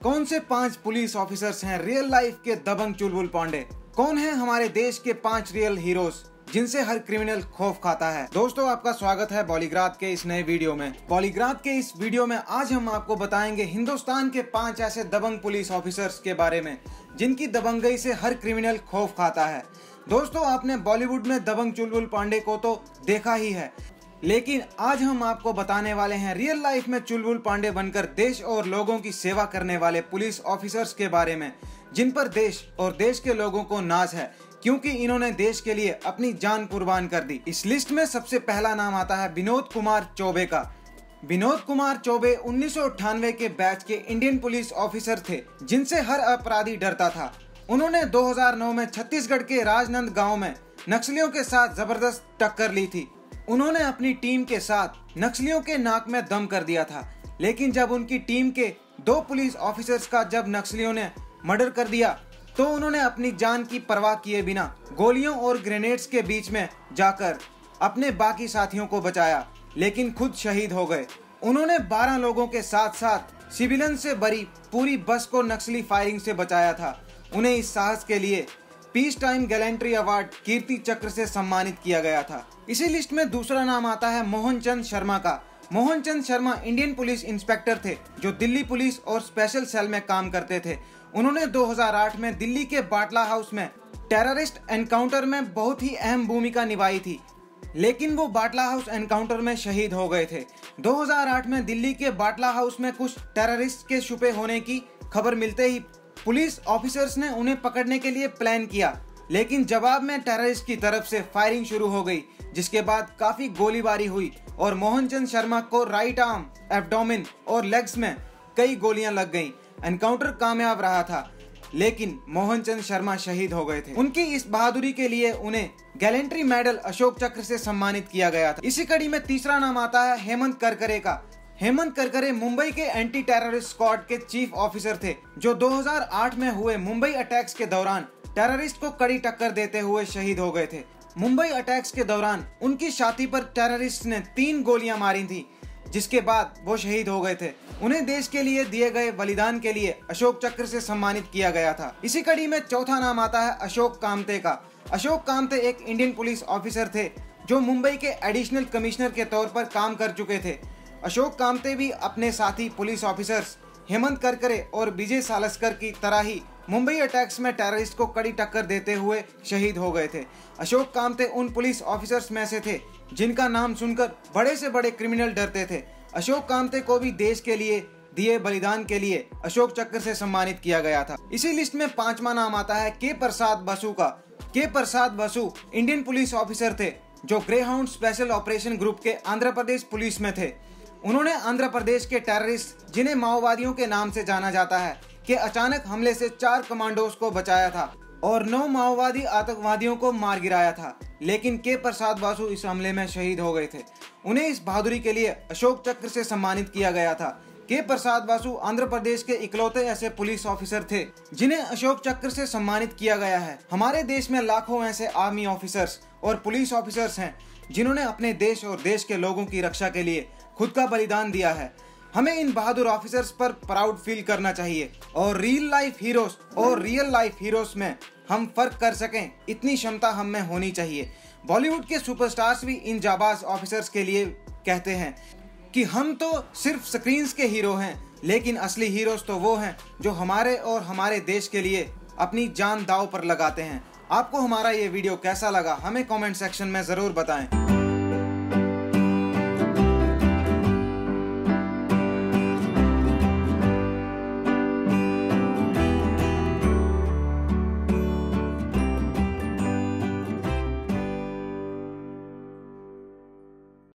कौन से 5 police officers हैं रियल लाइफ के दबंग चुलबुल पांडे? कौन है हमारे देश के 5 रियल हीरोज जिनसे हर क्रिमिनल खौफ खाता है? दोस्तों, आपका स्वागत है पॉलीग्राफ के इस नए वीडियो में। पॉलीग्राफ के इस वीडियो में आज हम आपको बताएंगे हिंदुस्तान के 5 ऐसे दबंग पुलिस ऑफिसर्स के बारे में जिनकी दबंगई से हर क्रिमिनल खौफ खाता है। दोस्तों, आपने बॉलीवुड में दबंग चुलबुल पांडे को तो देखा ही है, लेकिन आज हम आपको बताने वाले हैं रियल लाइफ में चुलबुल पांडे बनकर देश और लोगों की सेवा करने वाले पुलिस ऑफिसर्स के बारे में, जिन पर देश और देश के लोगों को नाज है क्योंकि इन्होंने देश के लिए अपनी जान कुर्बान कर दी। इस लिस्ट में सबसे पहला नाम आता है विनोद कुमार चौबे का। विनोद कुमार चौबे 1998 के बैच के इंडियन पुलिस ऑफिसर थे जिनसे हर अपराधी डरता था। उन्होंने 2009 में छत्तीसगढ़ के राजनंद गांव में नक्सलियों के साथ जबरदस्त टक्कर ली थी। उन्होंने अपनी टीम के साथ नक्सलियों के नाक में दम कर दिया था, लेकिन जब उनकी टीम के 2 पुलिस ऑफिसर्स का जब नक्सलियों ने मर्डर कर दिया तो उन्होंने अपनी जान की परवाह किए बिना गोलियों और ग्रेनेड्स के बीच में जाकर अपने बाकी साथियों को बचाया, लेकिन खुद शहीद हो गए। उन्होंने 12 लोगों के साथ साथ सिविलियन से भरी पूरी बस को नक्सली फायरिंग से बचाया था। उन्हें इस साहस के लिए पीस टाइम गैलेंट्री अवार्ड कीर्ति चक्र से सम्मानित किया गया था। इसी लिस्ट में दूसरा नाम आता है मोहन चंद शर्मा का। Mohan Chand Sharma Indian police inspector थे जो दिल्ली पुलिस और स्पेशल सेल में काम करते थे। उन्होंने 2008 में दिल्ली के बाटला हाउस में टेररिस्ट एनकाउंटर में बहुत ही अहम भूमिका निभाई थी, लेकिन वो बाटला हाउस एनकाउंटर में शहीद हो गए थे। 2008 में दिल्ली के बाटला हाउस में कुछ टेररिस्ट के छुपे होने की खबर मिलते ही पुलिस ऑफिसर्स ने उन्हें पकड़ने के लिए प्लान किया, लेकिन जवाब में टेररिस्ट की तरफ से फायरिंग शुरू हो गई, जिसके बाद काफी गोलीबारी हुई और मोहनचंद शर्मा को राइट आर्म, एब्डोमेन और लेग्स में कई गोलियां लग गईं। एनकाउंटर कामयाब रहा था, लेकिन मोहनचंद शर्मा शहीद हो गए थे। उनकी इस बहादुरी के लिए उन्हें गैलेंट्री मेडल अशोक चक्र से सम्मानित किया गया था। इसी कड़ी में तीसरा नाम आता है हेमंत करकरे का। हेमंत करकरे मुंबई के एंटी टेररिस्ट स्क्वाड के चीफ ऑफिसर थे जो 2008 में हुए मुंबई अटैक्स के दौरान टेररिस्ट को कड़ी टक्कर देते हुए शहीद हो गए थे। मुंबई अटैक्स के दौरान उनकी छाती पर टेररिस्ट ने 3 गोलियां मारी थी, जिसके बाद वो शहीद हो गए थे। उन्हें देश के लिए दिए गए बलिदान के लिए अशोक चक्र से सम्मानित किया गया था। इसी कड़ी में चौथा नाम आता है अशोक कामते का। अशोक कामते एक इंडियन पुलिस ऑफिसर थे जो मुंबई के एडिशनल कमिश्नर के तौर पर काम कर चुके थे। अशोक कामते भी अपने साथी पुलिस ऑफिसर्स हेमंत करकरे और विजय सालस्कर की तरह ही मुंबई अटैक्स में टेररिस्ट को कड़ी टक्कर देते हुए शहीद हो गए थे। अशोक कामते उन पुलिस ऑफिसर्स में से थे जिनका नाम सुनकर बड़े से बड़े क्रिमिनल डरते थे। अशोक कामते को भी देश के लिए दिए बलिदान के लिए अशोक चक्र से सम्मानित किया गया था। इसी लिस्ट में 5वां नाम आता है के प्रसाद बसु का। के प्रसाद बसु इंडियन पुलिस ऑफिसर थे जो ग्रेहाउंड स्पेशल ऑपरेशन ग्रुप के आंध्र प्रदेश पुलिस में थे। उन्होंने आंध्र प्रदेश के टेररिस्ट, जिन्हें माओवादियों के नाम से जाना जाता है, के अचानक हमले से 4 कमांडोज को बचाया था और 9 माओवादी आतंकवादियों को मार गिराया था, लेकिन के प्रसाद बासु इस हमले में शहीद हो गए थे। उन्हें इस बहादुरी के लिए अशोक चक्र से सम्मानित किया गया था। के प्रसाद बासु आंध्र प्रदेश के इकलौते ऐसे पुलिस ऑफिसर थे जिन्हें अशोक चक्र से सम्मानित किया गया है। हमारे देश में लाखों ऐसे आर्मी ऑफिसर्स और पुलिस ऑफिसर्स हैं जिन्होंने अपने देश और देश के लोगों की रक्षा के लिए खुद का बलिदान दिया है। हमें इन बहादुर ऑफिसर्स पर प्राउड फील करना चाहिए और रियल लाइफ हीरोज में हम फर्क कर सकें, इतनी क्षमता हम में होनी चाहिए। बॉलीवुड के सुपरस्टार्स भी इन जाबाज ऑफिसर्स के लिए कहते हैं कि हम तो सिर्फ स्क्रीन्स के हीरो हैं, लेकिन असली हीरोज तो वो हैं जो हमारे और हमारे देश के लिए अपनी जान दांव पर लगाते हैं। आपको हमारा ये वीडियो कैसा लगा हमें कमेंट सेक्शन में जरूर बताएं।